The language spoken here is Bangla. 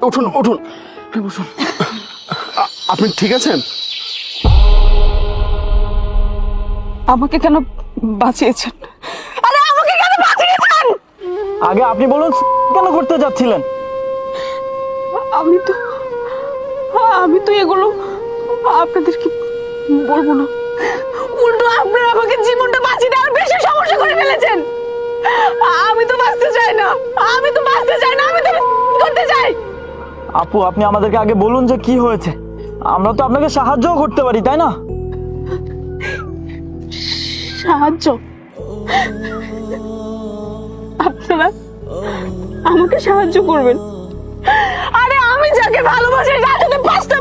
উঠুন উঠুন, বসুন। আপনি ঠিক আছেন? আমাকে কেন বাঁচিয়েছেন? আরে আমাকে কেন বাঁচিয়েছেন? আগে আপনি বলুন কেন করতে যাচ্ছিলেন? আমি তো এগুলো আপনাদেরকে বলবো না। উল্টো আপনারা আমাকে জীবনটা বাঁচিয়ে আর বেশি সমস্যা করে ফেলেছেন। আমি তো বাঁচতে চাই না, আমি তো করতে চাই। আপু, আপনি আমাদেরকে আগে বলুন যে কি হয়েছে। আমরা তো আপনাকে সাহায্যও করতে পারি, তাই না? সাহায্য? আপনারা আমাকে সাহায্য করবেন? আরে আমি যাকে ভালোবাসি তাকে তো